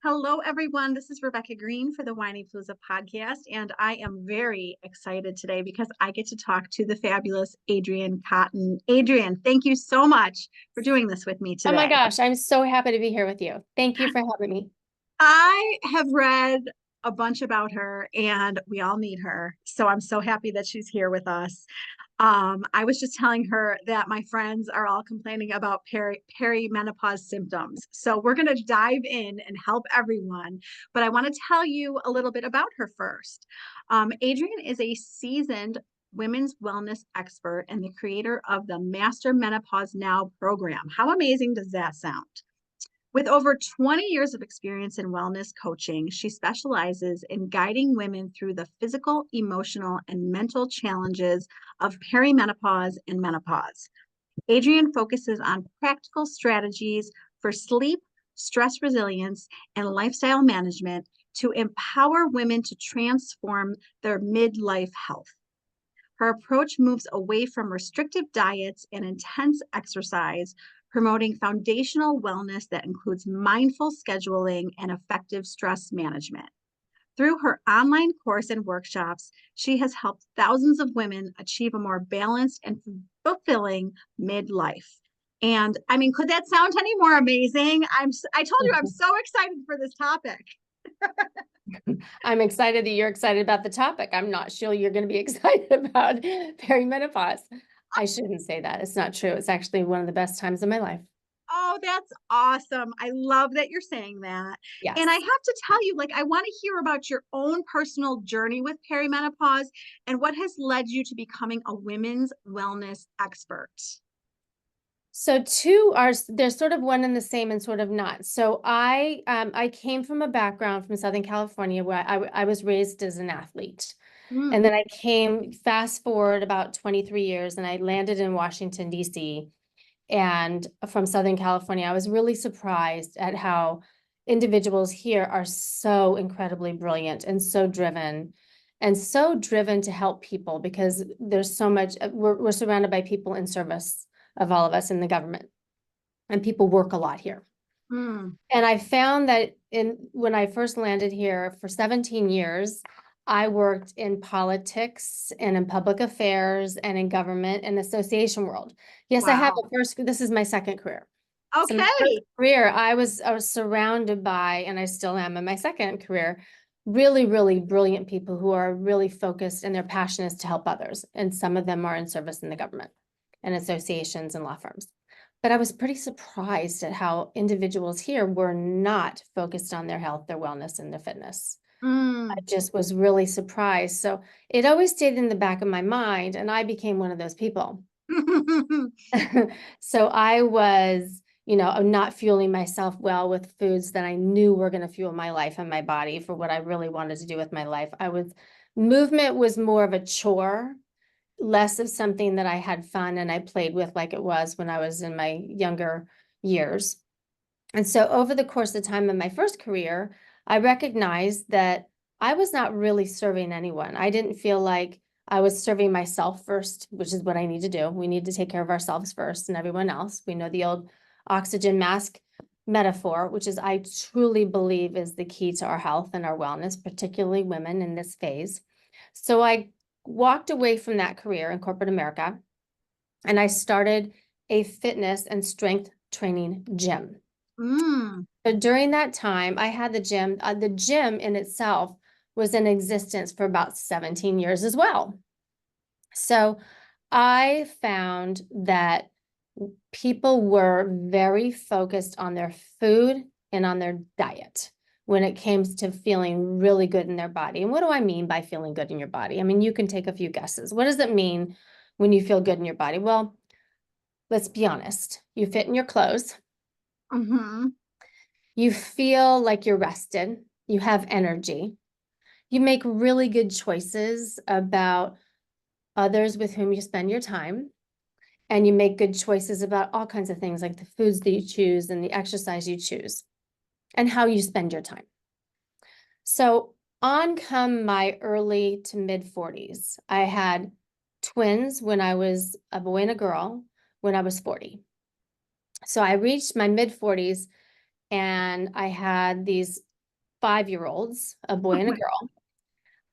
Hello, everyone. This is Rebecca Greene for the Whinypaluza podcast, and I am very excited today because I get to talk to the fabulous Adrien Cotton. Adrien, thank you so much for doing this with me Oh my today. gosh, I'm so happy to be here with you. Thank you for having me. I have read a bunch about her, and we all need her. So I'm so happy that she's here with us. I was just telling her that my friends are all complaining about perimenopause symptoms. So we're going to dive in and help everyone. But I want to tell you a little bit about her first. Adrien is a seasoned women's wellness expert and the creator of the Master Menopause Now program. How amazing does that sound? With over 20 years of experience in wellness coaching, she specializes in guiding women through the physical, emotional, and mental challenges of perimenopause and menopause. Adrien focuses on practical strategies for sleep, stress resilience, and lifestyle management to empower women to transform their midlife health. Her approach moves away from restrictive diets and intense exercise, promoting foundational wellness that includes mindful scheduling and effective stress management. Through her online course and workshops, she has helped thousands of women achieve a more balanced and fulfilling midlife. And I mean, could that sound any more amazing? I told you I'm so excited for this topic. I'm excited that you're excited about the topic. I'm not sure you're going to be excited about perimenopause. I shouldn't say that. It's not true. It's actually one of the best times of my life. Oh, that's awesome. I love that you're saying that. And I have Yes. to tell you, like, I want to hear about your own personal journey with perimenopause and what has led you to becoming a women's wellness expert. So they're sort of one and the same and sort of not. So I came from a background from Southern California where I was raised as an athlete. And Mm, then I came fast forward about 23 years and I landed in Washington, D.C. And from Southern California, I was really surprised at how individuals here are so incredibly brilliant and so driven to help people because there's so much, we're surrounded by people in service of all of us in the government, and people work a lot here. mm, And I found that when I first landed here for 17 years, I worked in politics and in public affairs and in government and association world. Yes, wow. this is my second career. So my first Okay. career, I was surrounded by, and I still am in my second career, really, really brilliant people who are really focused and their passion is to help others. And some of them are in service in the government and associations and law firms. But I was pretty surprised at how individuals here were not focused on their health, their wellness, and their fitness. I Mm. just was really surprised. So it always stayed in the back of my mind, and I became one of those people. So I was, not fueling myself well with foods that I knew were going to fuel my life and my body for what I really wanted to do with my life. Movement was more of a chore, less of something that I had fun and I played with like it was when I was in my younger years. And so over the course of time in my first career, I recognized that I was not really serving anyone. I didn't feel like I was serving myself first, which is what I need to do. We need to take care of ourselves first and everyone else. We know the old oxygen mask metaphor, which is I truly believe is the key to our health and our wellness, particularly women in this phase. So I walked away from that career in corporate America and I started a fitness and strength training gym. Mm. So during that time, I had the gym. The gym in itself was in existence for about 17 years as well. So I found that people were very focused on their food and on their diet when it came to feeling really good in their body. And what do I mean by feeling good in your body? I mean, you can take a few guesses. What does it mean when you feel good in your body? Well, let's be honest. You fit in your clothes. Mm-hmm. You feel like you're rested. You have energy. You make really good choices about others with whom you spend your time. And you make good choices about all kinds of things like the foods that you choose and the exercise you choose and how you spend your time. So on come my early to mid 40s. I had twins when I was a boy and a girl when I was 40. So I reached my mid 40s and I had these 5-year-olds, a boy Oh and a my, girl.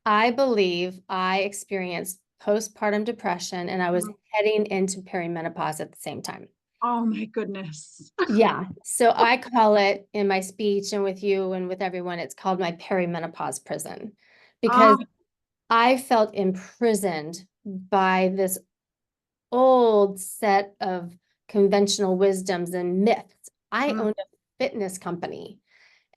I believe I experienced postpartum depression and I was heading into perimenopause at the same time. oh my goodness. Yeah. So I call it in my speech and with you and with everyone, it's called my perimenopause prison because Oh, I felt imprisoned by this old set of conventional wisdoms and myths. I mm, owned a fitness company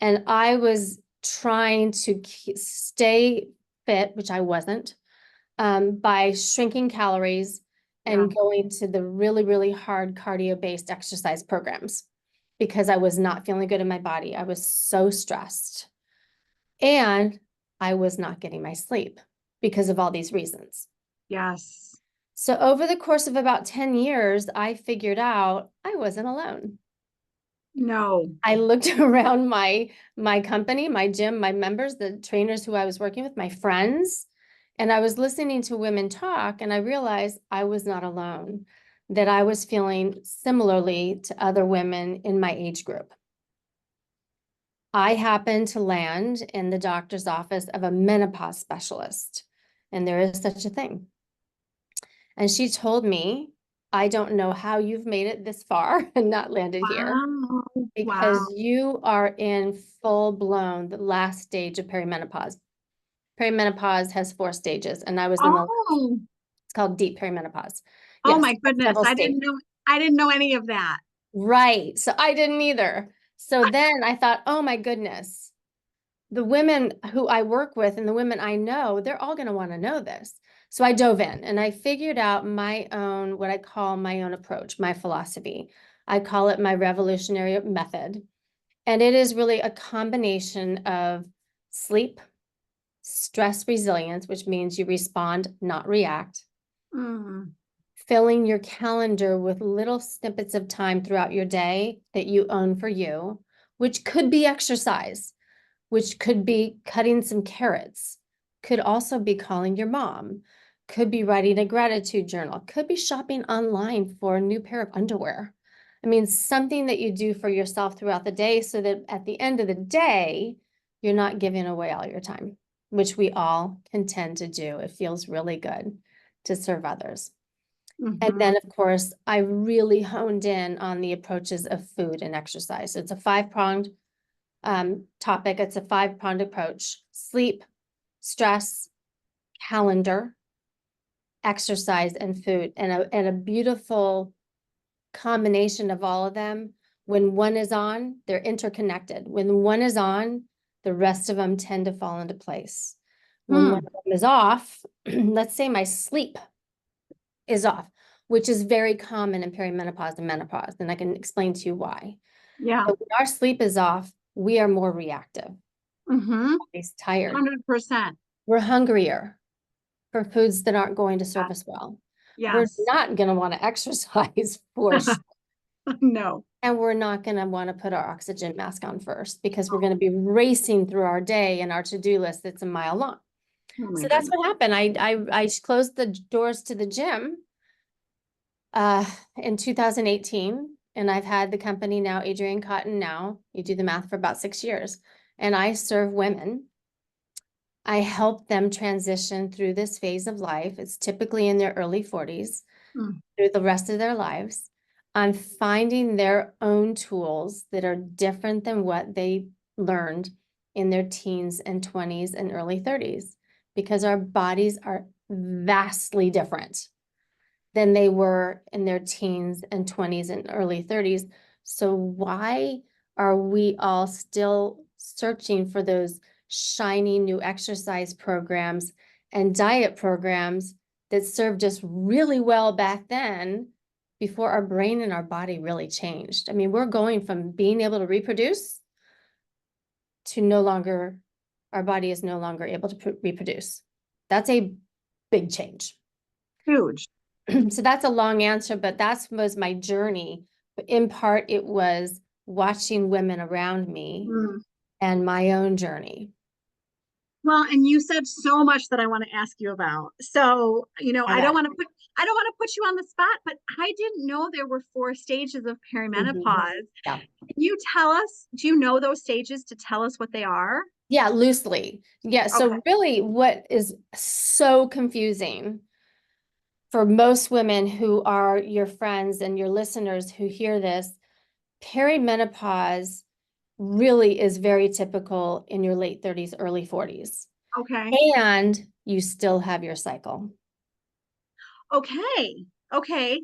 and I was trying to stay fit, which I wasn't, by shrinking calories yeah, and going to the really, really hard cardio-based exercise programs because I was not feeling good in my body. I was so stressed and I was not getting my sleep because of all these reasons. yes. So over the course of about 10 years, I figured out I wasn't alone. No. I looked around my company, my gym, my members, the trainers who I was working with, my friends, and I was listening to women talk, and I realized I was not alone, that I was feeling similarly to other women in my age group. I happened to land in the doctor's office of a menopause specialist, and there is such a thing. And she told me, I don't know how you've made it this far and not landed here, Wow. because Wow. you are in full blown the last stage of perimenopause. Perimenopause has 4 stages, and I was in the, Oh, it's called deep perimenopause. oh Yes, my goodness. several stages. I didn't know any of that. Right. So I didn't either. So then I thought, oh my goodness, the women who I work with and the women I know, they're all going to want to know this. So I dove in and I figured out my own, what I call my own approach, my philosophy. I call it my revolutionary method. And it is really a combination of sleep, stress resilience, which means you respond, not react, Mm, filling your calendar with little snippets of time throughout your day that you own for you, which could be exercise, which could be cutting some carrots, could also be calling your mom, could be writing a gratitude journal, could be shopping online for a new pair of underwear. I mean, something that you do for yourself throughout the day so that at the end of the day, you're not giving away all your time, which we all can tend to do. It feels really good to serve others. And mhm, then, of course, I really honed in on the approaches of food and exercise. It's a 5-pronged topic. It's a 5-pronged approach: sleep, stress, calendar, exercise, and food, and a beautiful combination of all of them. When one is on, they're interconnected. When one is on, the rest of them tend to fall into place. When one mm, of them is off, let's say my sleep is off, which is very common in perimenopause and menopause, and I can explain to you why. yeah. But when our sleep is off, we are more reactive. Mm-hmm. Body's tired. 100%. We're hungrier for foods that aren't going to serve Yes. us well. We're Yes. not going to want to exercise for sure. No. And we're not going to want to put our oxygen mask on first because we're going to be racing through our day and our to-do list that's a mile long. Oh my So that's goodness. what happened. I closed the doors to the gym in 2018, and I've had the company now, Adrien Cotton now, you do the math, for about 6 years. And I serve women. I help them transition through this phase of life. It's typically in their early 40s, Mm, through the rest of their lives, on finding their own tools that are different than what they learned in their teens and 20s and early 30s, because our bodies are vastly different than they were in their teens and 20s and early 30s. So why are we all still searching for those shiny new exercise programs and diet programs that served us really well back then, before our brain and our body really changed? I mean, we're going from being able to reproduce to no longer, our body is no longer able to reproduce. That's a big change. huge. So that's a long answer, but that was my journey. But in part, it was watching women around me Mm. and my own journey. Well, and you said so much that I want to ask you about. So, Okay. I don't want to put you on the spot, but I didn't know there were 4 stages of Mhm. perimenopause. Yeah. Can you tell us, do you know those stages to tell us what they are? Yeah, loosely. Yeah, Okay. so really what is so confusing for most women who are your friends and your listeners who hear this, perimenopause really is very typical in your late 30s, early 40s. Okay. And you still have your cycle. Okay. Okay.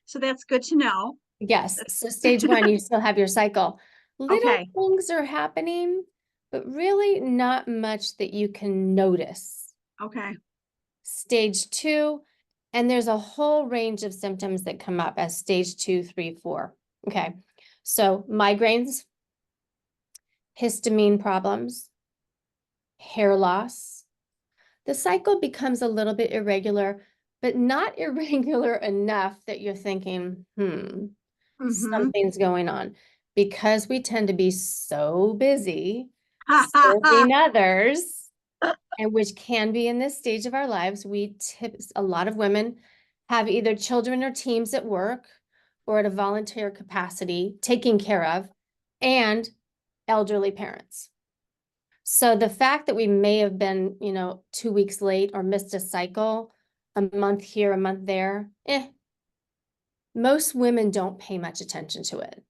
So that's good to know. Yes, so stage one, you still have your cycle. Little Okay. things are happening, but really not much that you can notice. Okay. Stage two, and there's a whole range of symptoms that come up as stage 2, 3, 4. Okay, so migraines, histamine problems, hair loss. The cycle becomes a little bit irregular, but not irregular enough that you're thinking, Mm-hmm. something's going on. Because we tend to be so busy Ha ha ha. serving others, and which can be in this stage of our lives, a lot of women have either children or teams at work or at a volunteer capacity taking care of, and elderly parents. So the fact that we may have been, 2 weeks late or missed a cycle, a month here, a month there, most women don't pay much attention to it.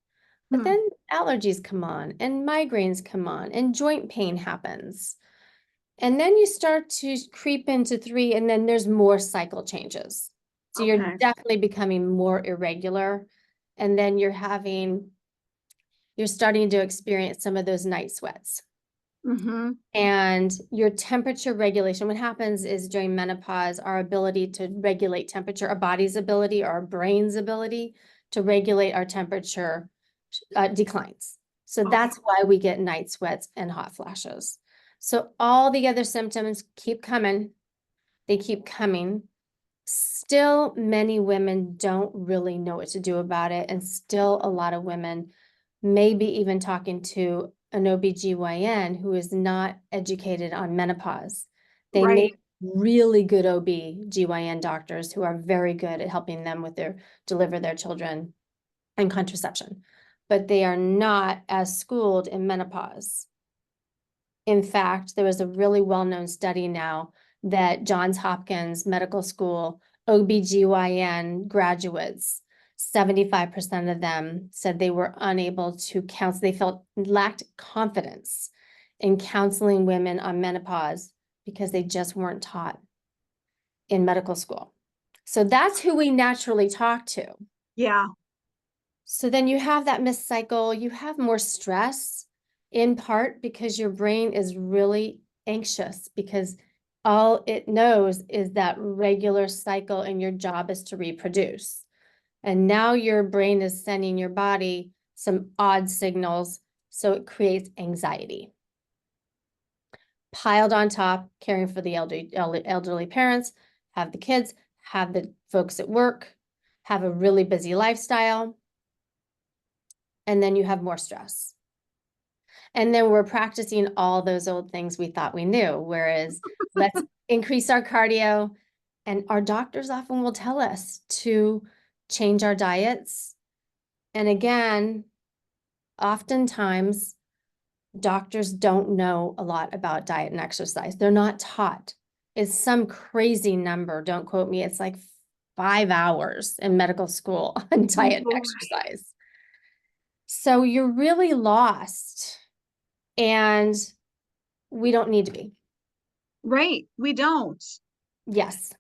But Hmm. then allergies come on and migraines come on and joint pain happens. And then you start to creep into 3, and then there's more cycle changes. So you're Okay. definitely becoming more irregular. And then you're starting to experience some of those night sweats. Mm-hmm. And your temperature regulation, what happens is during menopause, our ability to regulate temperature, our body's ability, our brain's ability to regulate our temperature declines. So Okay. that's why we get night sweats and hot flashes. So all the other symptoms keep coming. They keep coming. Still, many women don't really know what to do about it. And still, a lot of women, maybe even talking to an OBGYN who is not educated on menopause. They may Right. be really good OB/GYN doctors who are very good at helping them with deliver their children and contraception, but they are not as schooled in menopause. In fact, there was a really well-known study now that Johns Hopkins Medical School OBGYN graduates, 75% of them said they were unable to counsel, they felt lacked confidence in counseling women on menopause because they just weren't taught in medical school. So that's who we naturally talk to. Yeah. So then you have that missed cycle, you have more stress in part because your brain is really anxious because all it knows is that regular cycle and your job is to reproduce. And now your brain is sending your body some odd signals, so it creates anxiety. Piled on top, caring for the elderly parents, have the kids, have the folks at work, have a really busy lifestyle, and then you have more stress. And then we're practicing all those old things we thought we knew, whereas let's increase our cardio. And our doctors often will tell us to change our diets. And again, oftentimes doctors don't know a lot about diet and exercise. They're not taught. It's some crazy number, don't quote me. It's like 5 hours in medical school on Oh, diet and boy. exercise. So you're really lost. And we don't need to be. Right. We don't. Yes.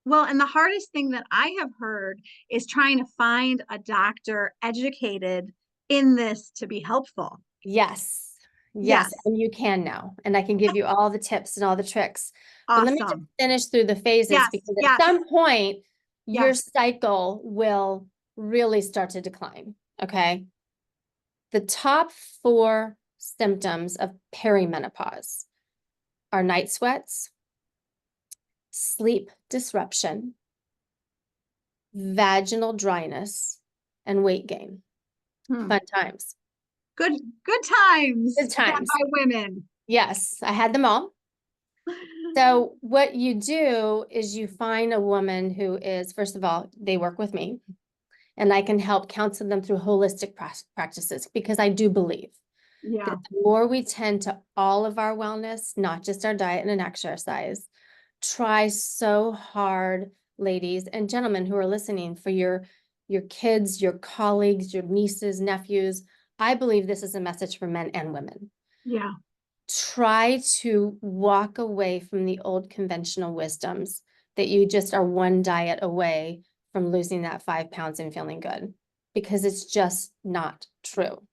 Well, and the hardest thing that I have heard is trying to find a doctor educated in this to be helpful. Yes. Yes. Yes. And you can now. And I can give you all the tips and all the tricks. But let me just Awesome. finish through the phases Yes. because at Yes. some point, your Yes. cycle will really start to decline. Okay. The top 4 symptoms of perimenopause are night sweats, sleep disruption, vaginal dryness, and weight gain. Hmm. Fun times. Good, good Good times had times. by women. Yes, I had them all. So what you do is you find a woman who is, first of all, they work with me, and I can help counsel them through holistic practices because I do believe Yeah. That the more we tend to all of our wellness, not just our diet and exercise, try so hard, ladies and gentlemen who are listening, for your kids, your colleagues, your nieces, nephews. I believe this is a message for men and women. Yeah. Try to walk away from the old conventional wisdoms that you just are one diet away from losing that 5 pounds and feeling good, because it's just not true.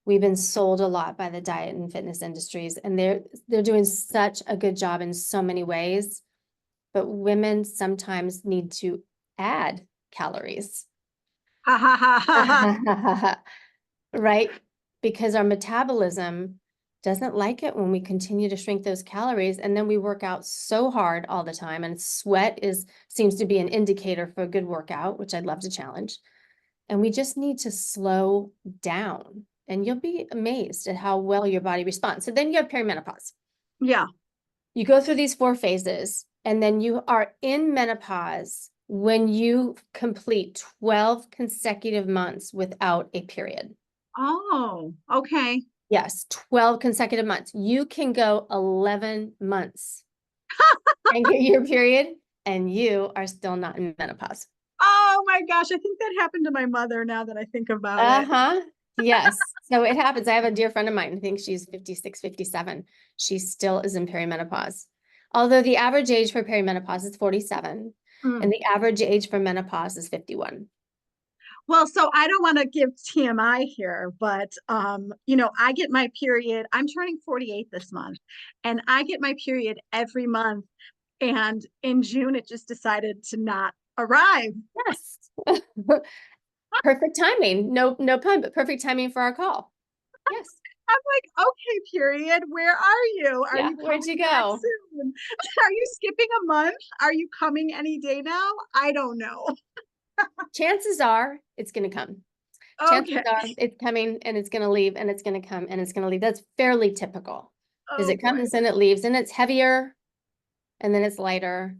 We've been sold a lot by the diet and fitness industries, and they're doing such a good job in so many ways, but women sometimes need to add calories. Ha ha ha ha ha. Right? Because our metabolism doesn't like it when we continue to shrink those calories, and then we work out so hard all the time, and sweat seems to be an indicator for a good workout, which I'd love to challenge. And we just need to slow down, and you'll be amazed at how well your body responds. So then you have perimenopause. Yeah. You go through these 4 phases, and then you are in menopause when you complete 12 consecutive months without a period. Oh, okay. Yes, 12 consecutive months. You can go 11 months and get your period, and you are still not in menopause. Oh my gosh, I think that happened to my mother now that I think about it. Uh-huh. Yes. So it happens. I have a dear friend of mine, I think she's 56, 57. She still is in perimenopause. Although the average age for perimenopause is 47, and Mm. the average age for menopause is 51. Well, so I don't want to give TMI here, but I get my period. I'm turning 48 this month, and I get my period every month. And in June, it just decided to not arrive. Yes. Perfect timing. No, no pun, but perfect timing for our call. Yes. I'm like, okay, period. Where are you? Are Yeah. you Where'd you coming back go? soon? Are you skipping a month? Are you coming any day now? I don't know. Chances are it's going to come. Chances Okay. are it's coming and it's going to leave and it's going to come and it's going to leave. That's fairly typical. Is Oh it boy. comes and it leaves, and it's heavier and then it's lighter.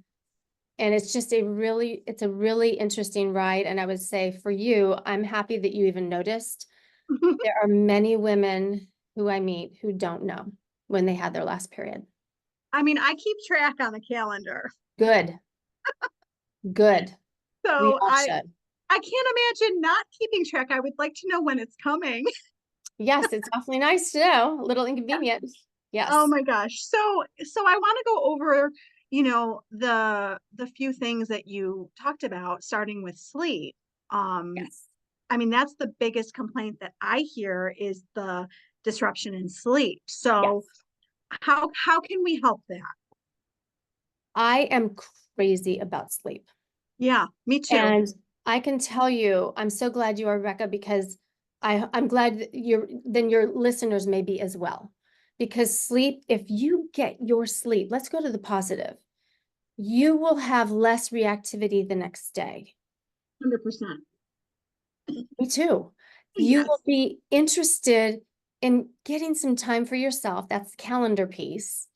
And it's just it's a really interesting ride. And I would say for you, I'm happy that you even noticed. There are many women who I meet who don't know when they had their last period. I mean, I keep track on the calendar. Good, good. We So all I should. I can't imagine not keeping track. I would like to know when it's coming. Yes, it's awfully nice to know. A little inconvenient. Oh Yes. my gosh. So I want to go over, the few things that you talked about, starting with sleep. Um, Yes. I mean, that's the biggest complaint that I hear is the disruption in sleep. So Yes. how can we help that? I am crazy about sleep. Yeah, me too. And I can tell you, I'm so glad you are, Rebecca, because I'm glad that your listeners may be as well. Because sleep, if you get your sleep, let's go to the positive. You will have less reactivity the next day. 100%. Me too. You will Yes. be interested in getting some time for yourself. That's the calendar piece.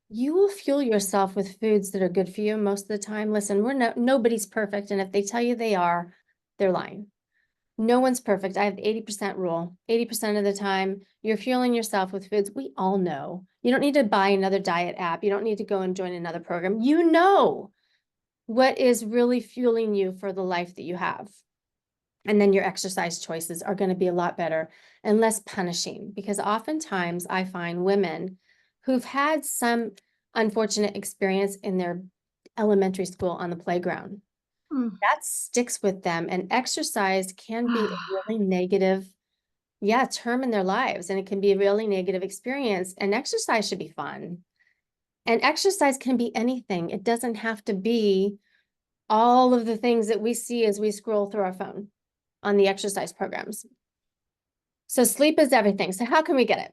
You will fuel yourself with foods that are good for you most of the time. Listen, nobody's perfect, and if they tell you they are, they're lying. No one's perfect. I have the 80% rule. 80% of the time, you're fueling yourself with foods we all know. You don't need to buy another diet app. You don't need to go and join another program. You know what is really fueling you for the life that you have. And then your exercise choices are going to be a lot better and less punishing, because oftentimes I find women who've had some unfortunate experience in their elementary school on the playground, Mm. that sticks with them. And exercise can be a really negative, term in their lives. And it can be a really negative experience. And exercise should be fun. And exercise can be anything. It doesn't have to be all of the things that we see as we scroll through our phone on the exercise programs. So sleep is everything. So how can we get it?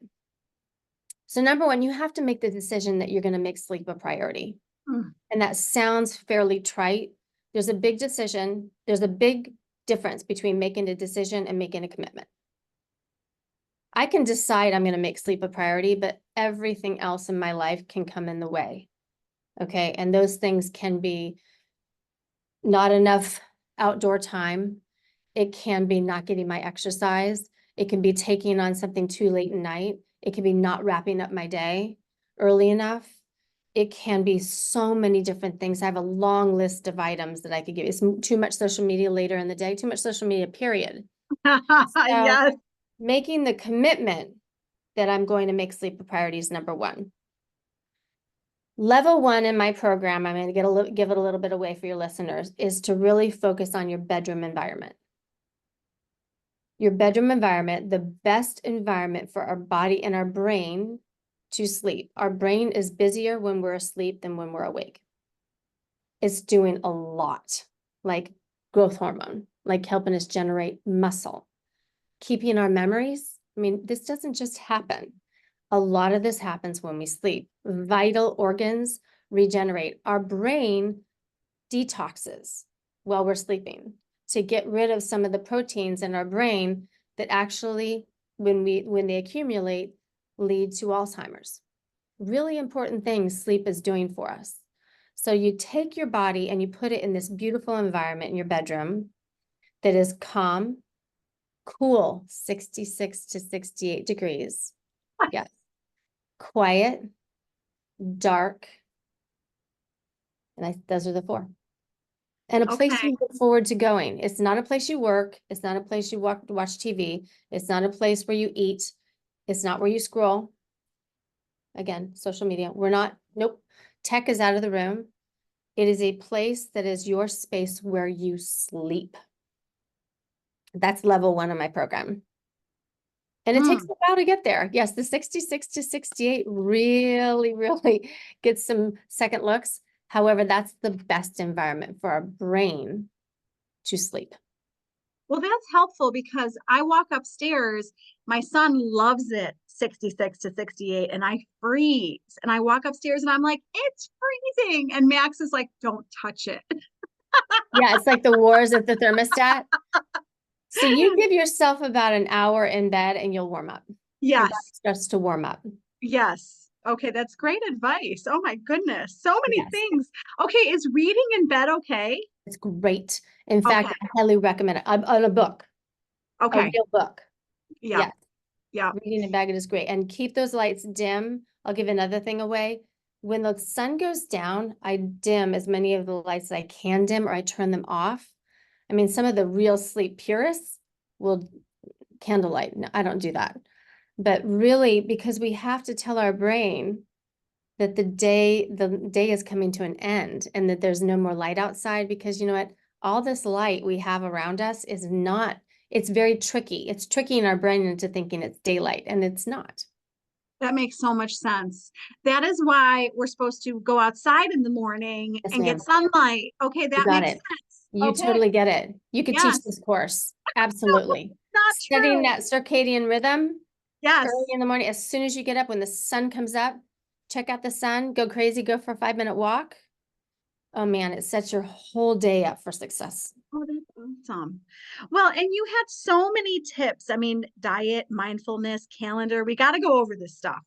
So number one, you have to make the decision that you're going to make sleep a priority. Mm. And that sounds fairly trite. There's a big decision. There's a big difference between making a decision and making a commitment. I can decide I'm going to make sleep a priority, but everything else in my life can come in the way. Okay. And those things can be not enough outdoor time. It can be not getting my exercise. It can be taking on something too late at night. It can be not wrapping up my day early enough. It can be so many different things. I have a long list of items that I could give. It's too much social media later in the day, too much social media, period. So Yes. making the commitment that I'm going to make sleep a priority is number one. Level one in my program, I'm going to give it a little bit away for your listeners, is to really focus on your bedroom environment. Your bedroom environment, the best environment for our body and our brain to sleep. Our brain is busier when we're asleep than when we're awake. It's doing a lot, like growth hormone, like helping us generate muscle, keeping our memories. I mean, this doesn't just happen. A lot of this happens when we sleep. Vital organs regenerate. Our brain detoxes while we're sleeping to get rid of some of the proteins in our brain that actually, when they accumulate, lead to Alzheimer's. Really important things sleep is doing for us. So you take your body and you put it in this beautiful environment in your bedroom that is calm, cool, 66 to 68 degrees. Yes. Quiet, dark. And those are the four. And a place Okay. you look forward to going. It's not a place you work. It's not a place you watch TV. It's not a place where you eat. It's not where you scroll. Again, social media. Nope. Tech is out of the room. It is a place that is your space where you sleep. That's level one of my program. And it takes a while to get there. Yes, the 66 to 68 really, really gets some second looks. However, that's the best environment for our brain to sleep. Well, that's helpful because I walk upstairs. My son loves it 66 to 68, and I freeze. And I walk upstairs and I'm like, it's freezing. And Max is like, don't touch it. Yeah, it's like the wars of the thermostat. So you give yourself about an hour in bed and you'll warm up. Your body Yes. starts to warm up. Yes. Okay, that's great advice. Oh my goodness. So many Yes, things. Okay, is reading in bed okay? it's great. In Okay. fact, I highly recommend it. On a book, a Okay. real book. Yeah. Yes, Yeah. reading in bed is great. And keep those lights dim. I'll give another thing away. When the sun goes down, I dim as many of the lights as I can dim, or I turn them off. I mean, some of the real sleep purists will candlelight. No, I don't do that. But really, because we have to tell our brain that the day is coming to an end and that there's no more light outside, because you know what? All this light we have around us is not, it's very tricky. It's tricking our brain into thinking it's daylight, and it's not. That makes so much sense. That is why we're supposed to go outside in the morning Yes, and get ma'am. sunlight. Okay, You that got makes it. sense. You Okay. totally get it. You could teach Yes. this course. No, Absolutely. not Studying true. that circadian rhythm early Yes. in the morning, as soon as you get up, when the sun comes up, check out the sun, go crazy, go for a 5-minute walk. Oh man, it sets your whole day up for success. Oh, that's awesome. Well, and you had so many tips. I mean, diet, mindfulness, calendar. We got to go over this stuff.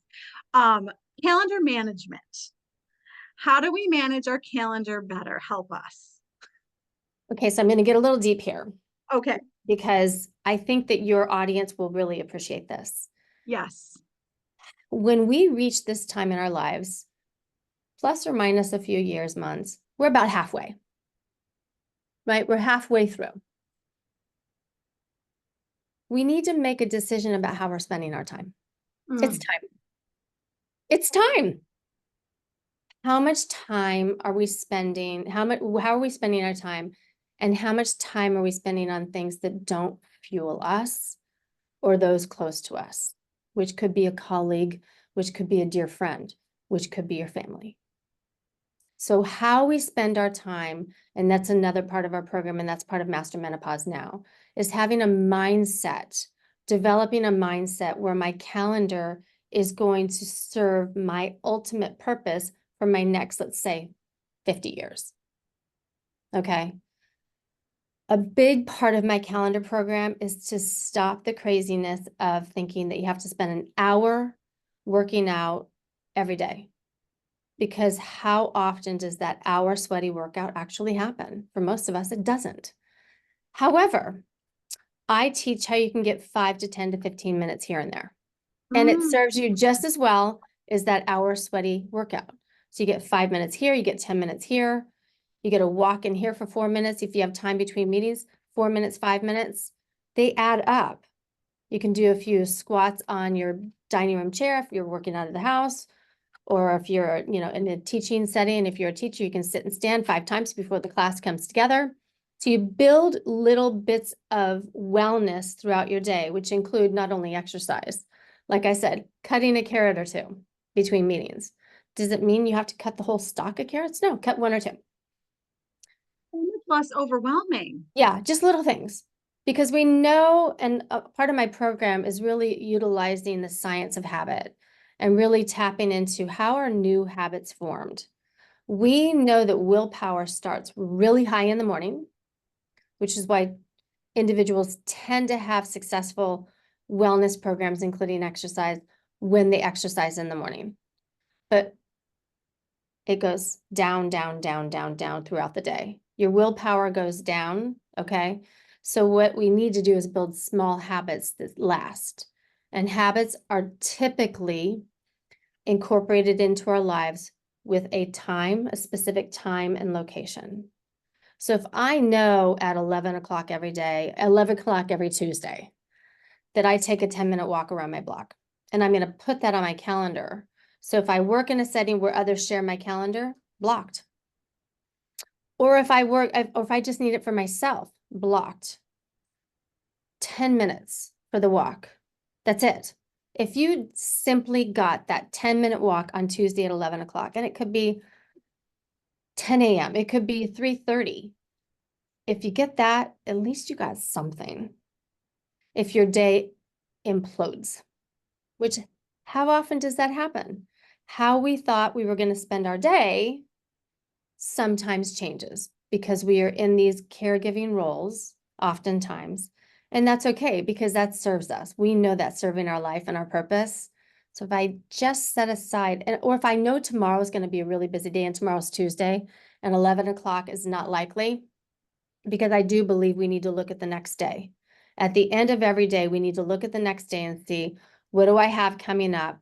Um, Calendar management. How do we manage our calendar better? Help us. Okay, so I'm going to get a little deep here Okay. because I think that your audience will really appreciate this. Yes. When we reach this time in our lives, plus or minus a few years, months, we're about halfway, right? We're halfway through. We need to make a decision about how we're spending our time. It's Mm. time. It's time. How much time are we spending? How are we spending our time? And how much time are we spending on things that don't fuel us or those close to us, which could be a colleague, which could be a dear friend, which could be your family. So how we spend our time, and that's another part of our program, and that's part of Master Menopause Now, is having a mindset, developing a mindset where my calendar is going to serve my ultimate purpose for my next, let's say, 50 years. Okay. A big part of my calendar program is to stop the craziness of thinking that you have to spend an hour working out every day. Because how often does that hour sweaty workout actually happen? For most of us, it doesn't. However, I teach how you can get 5 to 10 to 15 minutes here and there. And it Mm. serves you just as well as that hour sweaty workout. So you get 5 minutes here, you get 10 minutes here. You get a walk in here for 4 minutes. If you have time between meetings, 4 minutes, 5 minutes, they add up. You can do a few squats on your dining room chair if you're working out of the house, or if you're, in a teaching setting. If you're a teacher, you can sit and stand 5 times before the class comes together. So you build little bits of wellness throughout your day, which include not only exercise, like I said, cutting a carrot or two between meetings. Does it mean you have to cut the whole stalk of carrots? No, cut 1 or 2. So much less overwhelming. Yeah, just little things. Because we know, and a part of my program is really utilizing the science of habit and really tapping into how are new habits formed. We know that willpower starts really high in the morning, which is why individuals tend to have successful wellness programs, including exercise, when they exercise in the morning. But it goes down, down, down, down, down throughout the day. Your willpower goes down, okay? So what we need to do is build small habits that last. And habits are typically incorporated into our lives with a time, a specific time and location. So if I know at 11 o'clock every day, 11 o'clock every Tuesday, that I take a 10-minute walk around my block, and I'm going to put that on my calendar. So if I work in a setting where others share my calendar, blocked. Or if I just need it for myself, blocked. 10 minutes for the walk. That's it. If you simply got that 10-minute walk on Tuesday at 11 o'clock, and it could be 10 a.m., it could be 3:30. If you get that, at least you got something. If your day implodes, which how often does that happen? How we thought we were going to spend our day sometimes changes because we are in these caregiving roles oftentimes. And that's okay because that serves us. We know that's serving our life and our purpose. So if I just set aside, or if I know tomorrow is going to be a really busy day and tomorrow's Tuesday and 11 o'clock is not likely, because I do believe we need to look at the next day. At the end of every day, we need to look at the next day and see, what do I have coming up?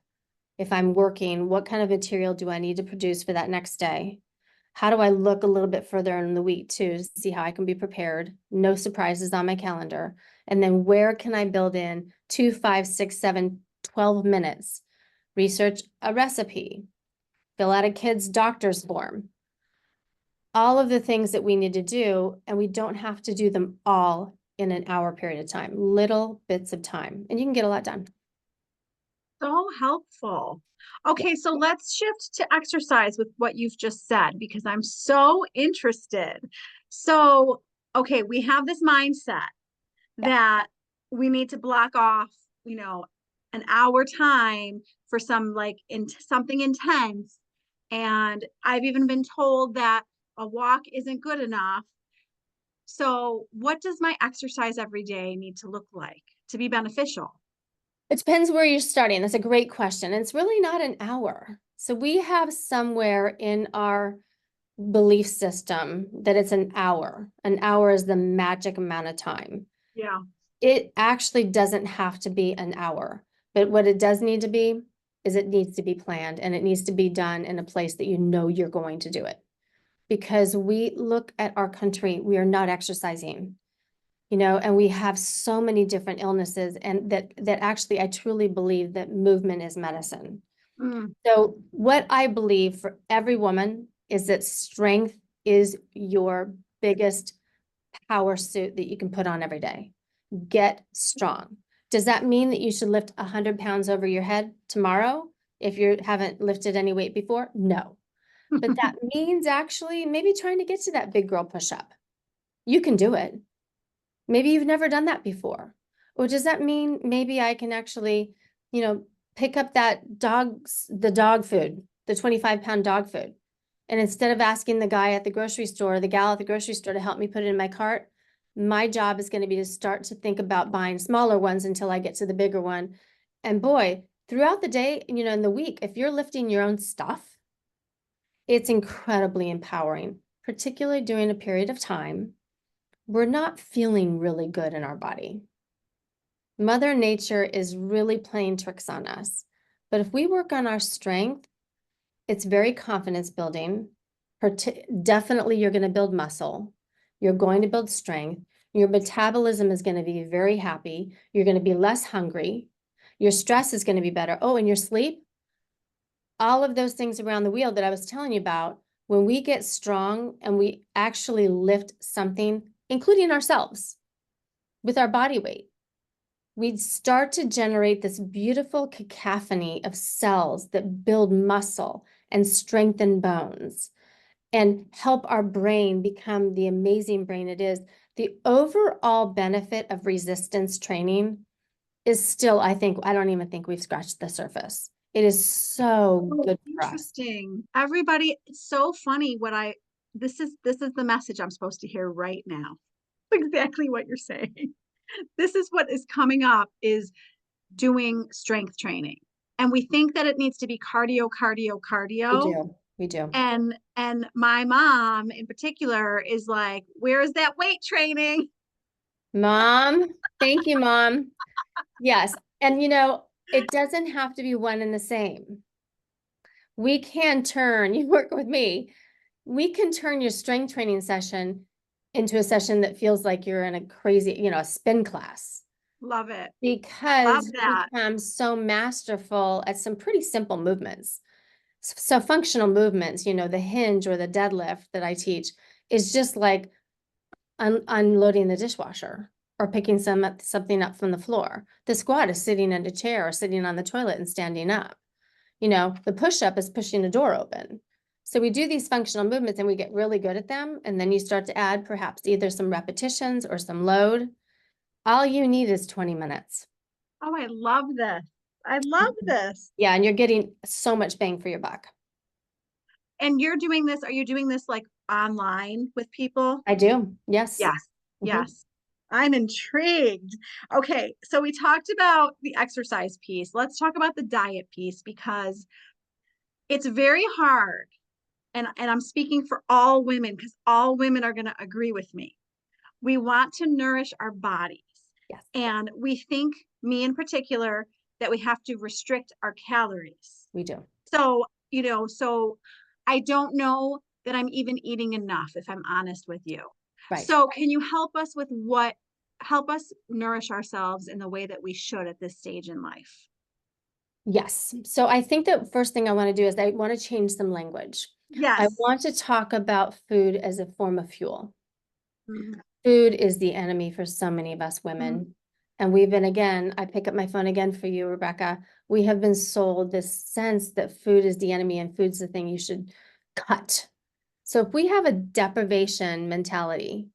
If I'm working, what kind of material do I need to produce for that next day? How do I look a little bit further in the week too, to see how I can be prepared? No surprises on my calendar. And then where can I build in 2, 5, 6, 7, 12 minutes? Research a recipe, fill out a kid's doctor's form. All of the things that we need to do, and we don't have to do them all in an hour period of time, little bits of time, and you can get a lot done. So helpful. Okay, so let's shift to exercise with what you've just said because I'm so interested. So, okay, we have this mindset Yeah. that we need to block off, you know, an hour time for some like in something intense. And I've even been told that a walk isn't good enough. So, what does my exercise every day need to look like to be beneficial? It depends where you're starting. That's a great question. It's really not an hour. So we have somewhere in our belief system that it's an hour. An hour is the magic amount of time. Yeah. It actually doesn't have to be an hour, but what it does need to be is it needs to be planned and it needs to be done in a place that you know you're going to do it. Because we look at our country, we are not exercising, and we have so many different illnesses, and that actually I truly believe that movement is medicine. Mm. So what I believe for every woman is that strength is your biggest power suit that you can put on every day. Get strong. Does that mean that you should lift 100 pounds over your head tomorrow if you haven't lifted any weight before? No. But that means actually maybe trying to get to that big girl push-up. You can do it. Maybe you've never done that before. Or does that mean maybe I can actually, pick up the dog food, the 25-pound dog food. And instead of asking the guy at the grocery store, the gal at the grocery store to help me put it in my cart, my job is going to be to start to think about buying smaller ones until I get to the bigger one. And boy, throughout the day, in the week, if you're lifting your own stuff, it's incredibly empowering, particularly during a period of time we're not feeling really good in our body. Mother Nature is really playing tricks on us. But if we work on our strength, it's very confidence building. Definitely, you're going to build muscle. You're going to build strength. Your metabolism is going to be very happy. You're going to be less hungry. Your stress is going to be better. Oh, and your sleep, all of those things around the wheel that I was telling you about, when we get strong and we actually lift something, including ourselves, with our body weight, we start to generate this beautiful cacophony of cells that build muscle and strengthen bones and help our brain become the amazing brain it is. The overall benefit of resistance training is still, I don't even think we've scratched the surface. It is so Oh, good for us. interesting. Everybody, it's so funny this is the message I'm supposed to hear right now. Exactly what you're saying. This is what is coming up is doing strength training. And we think that it needs to be cardio, cardio, We cardio. do. We do. And my mom in particular is like, where is that weight training? Mom, thank you, Mom. Yes. And it doesn't have to be one and the same. We can turn, you work with me, we can turn your strength training session into a session that feels like you're in a crazy, a spin class Love it. I love because you that. become so masterful at some pretty simple movements. So functional movements, the hinge or the deadlift that I teach is just like unloading the dishwasher or picking something up from the floor. The squat is sitting in a chair or sitting on the toilet and standing up. The push-up is pushing a door open. So we do these functional movements and we get really good at them. And then you start to add perhaps either some repetitions or some load. All you need is 20 minutes. Oh, I love this. I love Mhm. this. Yeah, and you're getting so much bang for your buck. And you're doing this, are you doing this like online with people? I do. Yes. Yes. Mhm. Yes. I'm intrigued. Okay, so we talked about the exercise piece. Let's talk about the diet piece because it's very hard. And I'm speaking for all women because all women are going to agree with me. We want to nourish our bodies. Yes, And we think, me in particular, that we have to restrict our calories. we do. So I don't know that I'm even eating enough, if I'm honest with you. Right. So can you help us nourish ourselves in the way that we should at this stage in life? Yes. So I think the first thing I want to do is I want to change some language. I Yes. want to talk about food as a form of fuel. Mhm. Food is the enemy for so many of us women. And we've been, again, I pick up my phone again for you, Rebecca. We have been sold this sense that food is the enemy and food's the thing you should cut. So if we have a deprivation mentality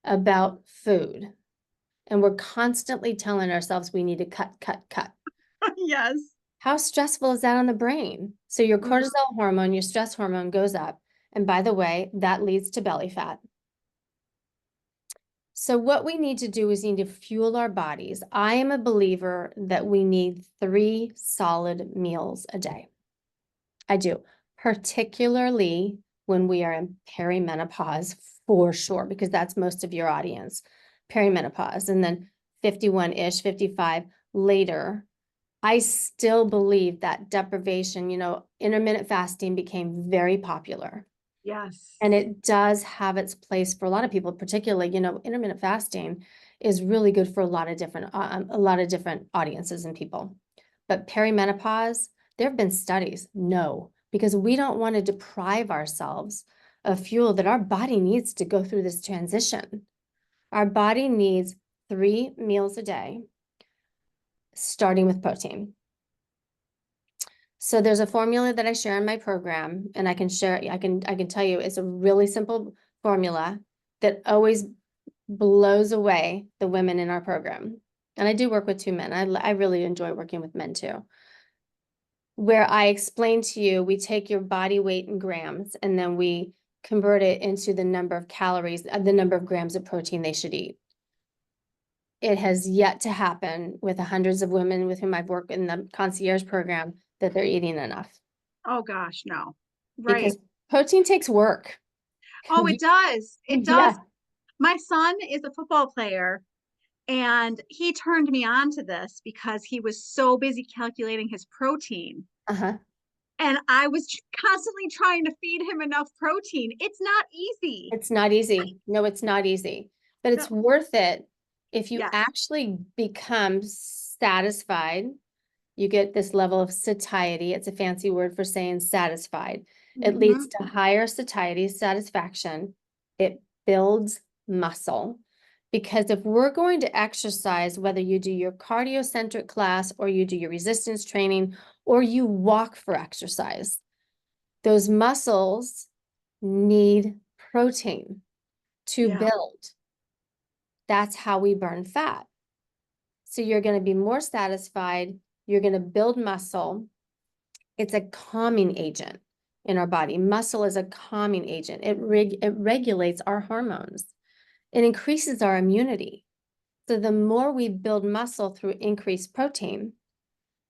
about food and we're constantly telling ourselves we need to cut, cut, cut, Yes. how stressful is that on the brain? So your Mhm. cortisol hormone, your stress hormone goes up. And by the way, that leads to belly fat. So what we need to do is need to fuel our bodies. I am a believer that we need 3 solid meals a day. I do, particularly when we are in perimenopause for sure, because that's most of your audience, perimenopause, and then 51-ish, 55 later. I still believe that deprivation, intermittent fasting became very popular. Yes. And it does have its place for a lot of people, particularly, intermittent fasting is really good for a lot of different audiences and people. But perimenopause, there have been studies, no, because we don't want to deprive ourselves of fuel that our body needs to go through this transition. Our body needs 3 meals a day, starting with protein. So there's a formula that I share in my program, and I can tell you it's a really simple formula that always blows away the women in our program. And I do work with 2 men. I really enjoy working with men too. Where I explain to you, we take your body weight in grams and then we convert it into the number of calories, the number of grams of protein they should eat. It has yet to happen with the hundreds of women with whom I've worked in the concierge program that they're eating enough. Oh gosh, no. Right. Because protein takes work. Oh, it does. It does. Yeah. My son is a football player And he turned me on to this because he was so busy calculating his protein. Uh-huh. And I was constantly trying to feed him enough protein. It's not easy. It's not easy. No, it's not easy, but it's No. worth it if you Yes. actually become satisfied. You get this level of satiety. It's a fancy word for saying satisfied. It leads Hmm. to higher satiety, satisfaction. It builds muscle. Because if we're going to exercise, whether you do your cardio-centric class or you do your resistance training or you walk for exercise, those muscles need protein to Yeah. build. That's how we burn fat. So you're going to be more satisfied. You're going to build muscle. It's a calming agent in our body. Muscle is a calming agent. It regulates our hormones. It increases our immunity. So the more we build muscle through increased protein,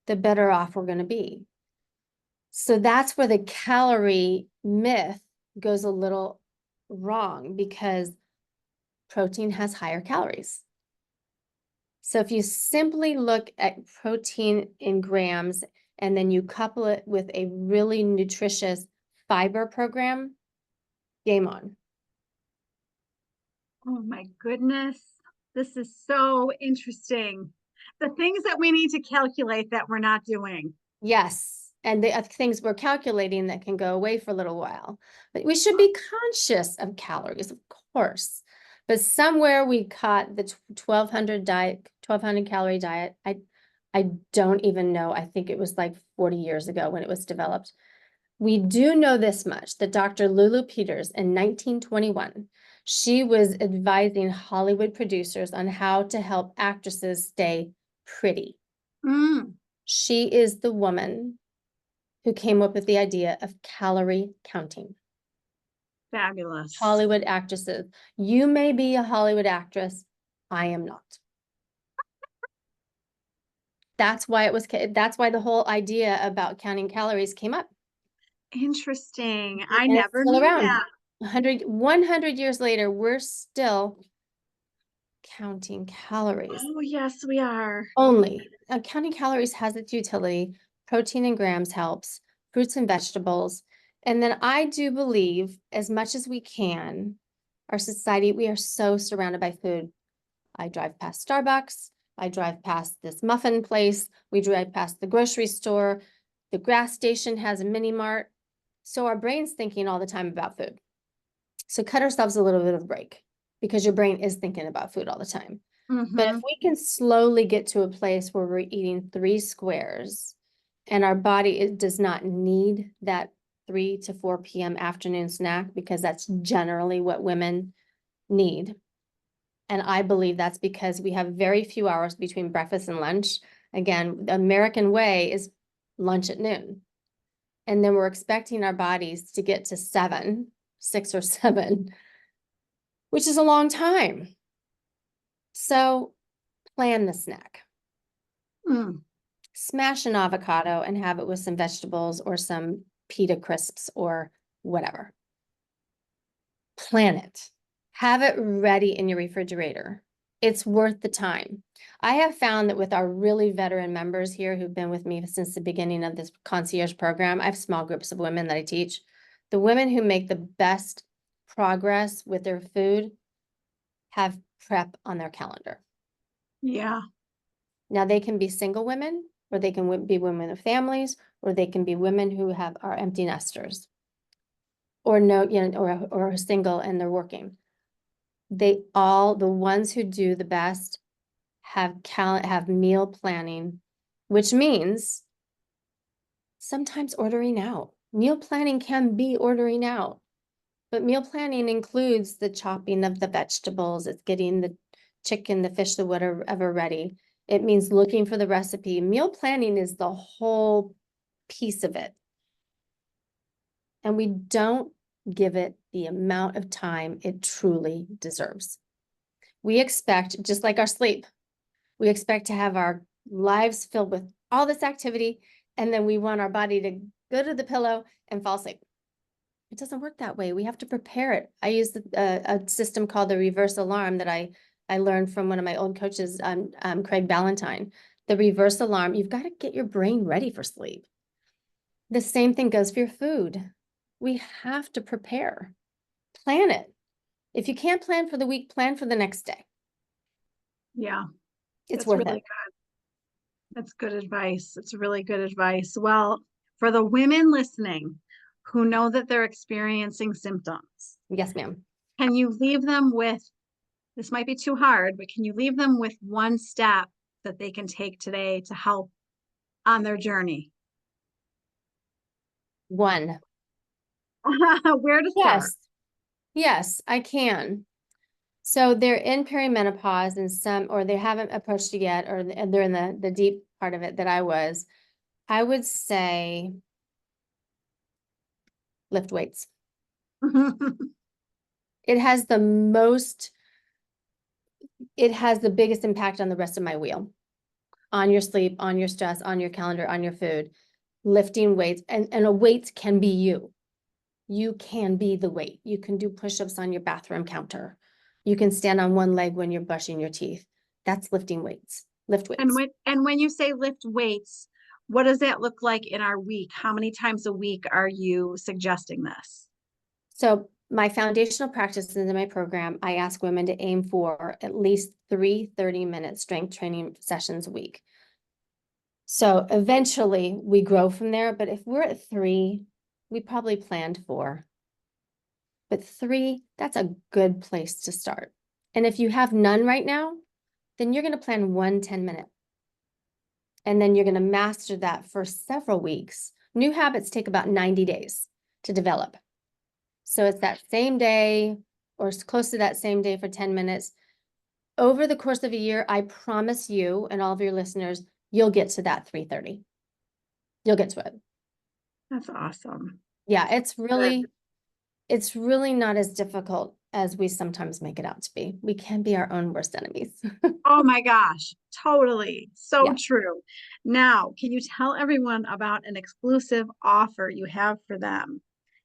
the better off we're going to be. So that's where the calorie myth goes a little wrong, because protein has higher calories. So if you simply look at protein in grams and then you couple it with a really nutritious fiber program, game on. Oh my goodness. This is so interesting. The things that we need to calculate that we're not doing. Yes. And the things we're calculating that can go away for a little while. But we should be conscious of calories, of course. But somewhere we caught the 1200 diet, 1200 calorie diet. I don't even know. I think it was like 40 years ago when it was developed. We do know this much, that Dr. Lulu Peters in 1921, she was advising Hollywood producers on how to help actresses stay pretty. Mm, She is the woman who came up with the idea of calorie counting. fabulous. Hollywood actresses. You may be a Hollywood actress. I am not. That's why that's why the whole idea about counting calories came up. Interesting. And I it's never still knew around. that. 100 years later, we're still counting calories. Oh, yes, we are. Only. Counting calories has its utility. Protein in grams helps, fruits and vegetables. And then I do believe, as much as we can, our society, we are so surrounded by food. I drive past Starbucks. I drive past this muffin place. We drive past the grocery store. The gas station has a mini mart. So our brain's thinking all the time about food. So cut ourselves a little bit of a break, because your brain is thinking about food all the time. But if Hmm. we can slowly get to a place where we're eating 3 squares and our body does not need that 3 to 4 p.m. afternoon snack, because that's generally what women need. And I believe that's because we have very few hours between breakfast and lunch. Again, the American way is lunch at noon. And then we're expecting our bodies to get to 6 or 7, which is a long time. So plan the snack. Mm. Smash an avocado and have it with some vegetables or some pita crisps or whatever. Plan it. Have it ready in your refrigerator. It's worth the time. I have found that with our really veteran members here who've been with me since the beginning of this concierge program, I have small groups of women that I teach. The women who make the best progress with their food have prep on their calendar. Yeah. Now they can be single women, or they can be women with families, or they can be women who are empty nesters, or no, or single and they're working. The ones who do the best have meal planning, which means sometimes ordering out. Meal planning can be ordering out, but meal planning includes the chopping of the vegetables. It's getting the chicken, the fish, the whatever ready. It means looking for the recipe. Meal planning is the whole piece of it. And we don't give it the amount of time it truly deserves. We expect, just like our sleep, we expect to have our lives filled with all this activity, and then we want our body to go to the pillow and fall asleep. It doesn't work that way. We have to prepare it. I use a system called the reverse alarm that I I learned from one of my old coaches, Craig Ballantyne, the reverse alarm. You've got to get your brain ready for sleep. The same thing goes for your food. We have to prepare, plan it. If you can't plan for the week, plan for the next day. Yeah, It's that's worth really it. good. That's good advice. It's really good advice. Well, for the women listening who know that they're experiencing symptoms, Yes, ma'am. can you leave them with, this might be too hard, but can you leave them with one step that they can take today to help on their journey? One. Where to start? Yes. Yes, I can. So they're in perimenopause and or they haven't approached it yet, or they're in the deep part of it that I was. I would say lift weights. It has the biggest impact on the rest of my wheel, on your sleep, on your stress, on your calendar, on your food. Lifting weights, and a weight can be you. You can be the weight. You can do push-ups on your bathroom counter. You can stand on one leg when you're brushing your teeth. That's lifting weights. Lift And weights. when you say lift weights, what does that look like in our week? How many times a week are you suggesting this? So my foundational practices in my program, I ask women to aim for at least 3 30-minute strength training sessions a week. So eventually we grow from there, but if we're at 3, we probably planned 4. But 3, that's a good place to start. And if you have none right now, then you're going to plan 1 10-minute. And then you're going to master that for several weeks. New habits take about 90 days to develop. So it's that same day or close to that same day for 10 minutes. Over the course of a year, I promise you and all of your listeners, you'll get to that 3:30. You'll get to it. That's awesome. Yeah, Good. it's really not as difficult as we sometimes make it out to be. We can be our own worst enemies. Oh my gosh, totally. So Yeah. true. Now, can you tell everyone about an exclusive offer you have for them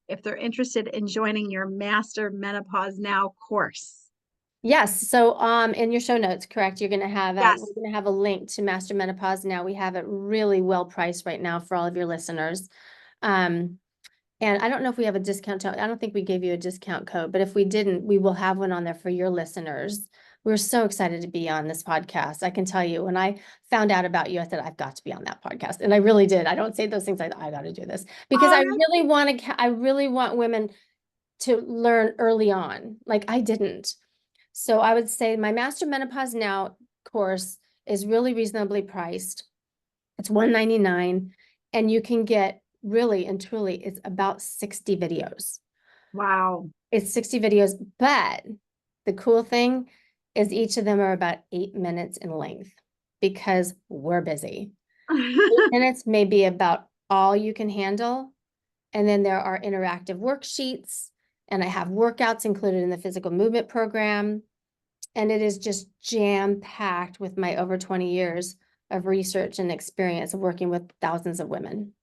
if they're interested in joining your Master Menopause Now course? Yes. So in your show notes, correct, you're gonna have Yes. we're gonna have a link to Master Menopause Now. We have it really well priced right now for all of your listeners. Um, and I don't know if we have a discount. I don't think we gave you a discount code, but if we didn't, we will have one on there for your listeners. We're so excited to be on this podcast. I can tell you, when I found out about you, I said, I've got to be on that podcast. And I really did. I don't say those things like, I got to do this because Oh, I really want women to learn early on. Like I didn't. So I would say my Master Menopause Now course is really reasonably priced. It's $199, and you can get really and truly, it's about 60 videos. wow. It's 60 videos, but the cool thing is each of them are about 8 minutes in length because we're busy. 8 minutes may be about all you can handle. And then there are interactive worksheets, and I have workouts included in the physical movement program. And it is just jam-packed with my over 20 years of research and experience of working with thousands of women.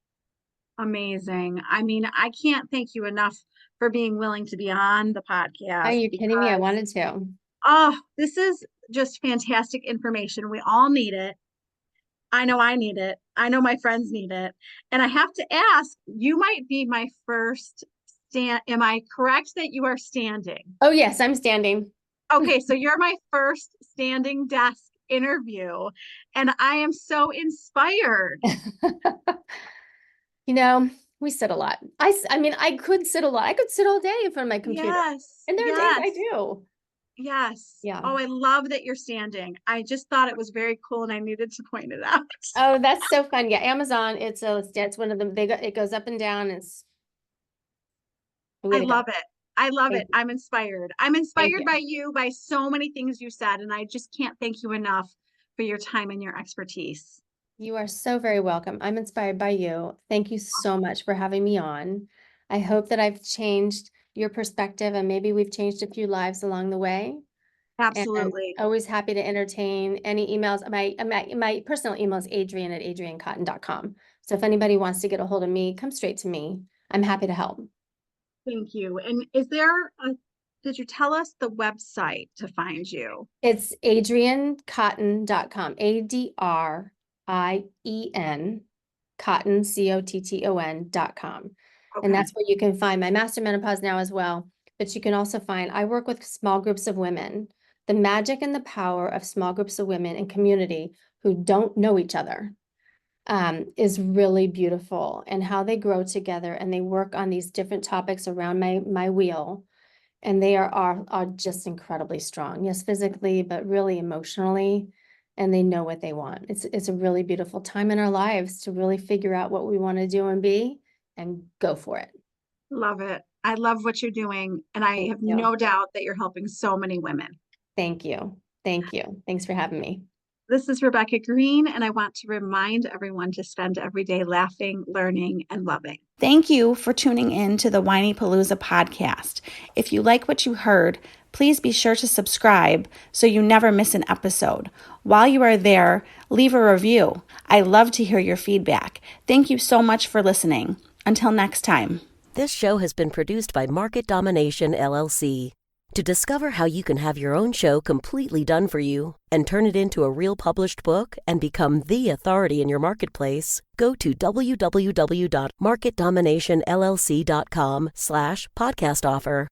Amazing. I mean, I can't thank you enough for being willing to be on the Are podcast you kidding me? I because, wanted to. oh, this is just fantastic information. We all need it. I know I need it. I know my friends need it. And I have to ask, you might be my first stand. Am I correct that you are standing? Oh, yes, I'm standing. Okay, so you're my first standing desk interview, and I am so inspired. You know, we sit a lot. I mean, I could sit a lot. I could sit all day in front of my computer. Yes, And there are days I yes, do. yes. Yeah. Oh, I love that you're standing. I just thought it was very cool and I needed to point it out. Oh, that's so fun. Yeah, Amazon, it's one of them. It goes up and down. It's the way I to go. love it. I love Thank it. you. I'm inspired. I'm Thank inspired you. by you, by so many things you said, and I just can't thank you enough for your time and your expertise. You are so very welcome. I'm inspired by you. Thank you so much for having me on. I hope that I've changed your perspective and maybe we've changed a few lives along the way. And Absolutely. always happy to entertain any emails. My personal email is adrien@adriencotton.com. So if anybody wants to get a hold of me, come straight to me. I'm happy to help. Thank you. And is there a Did you tell us the website to find you? It's adriencotton.com, ADRIEN, cotton, COTTON.com. And Okay. that's where you can find my Master Menopause Now as well. But you can also find, I work with small groups of women. The magic and the power of small groups of women in community who don't know each other is really beautiful, and how they grow together and they work on these different topics around my wheel. And they are just incredibly strong. Yes, physically, but really emotionally. And they know what they want. It's a really beautiful time in our lives to really figure out what we want to do and be and go for it. Love it. I love what you're doing, and I Thank have you. no doubt that you're helping so many women. Thank you. Thank you. Thanks for having me. This is Rebecca Greene, and I want to remind everyone to spend every day laughing, learning, and loving. Thank you for tuning in to the Whinypaluza podcast. If you like what you heard, please be sure to subscribe so you never miss an episode. While you are there, leave a review. I love to hear your feedback. Thank you so much for listening. Until next time. This show has been produced by Market Domination, LLC. To discover how you can have your own show completely done for you and turn it into a real published book and become the authority in your marketplace, go to www.marketdominationllc.com/podcast offer.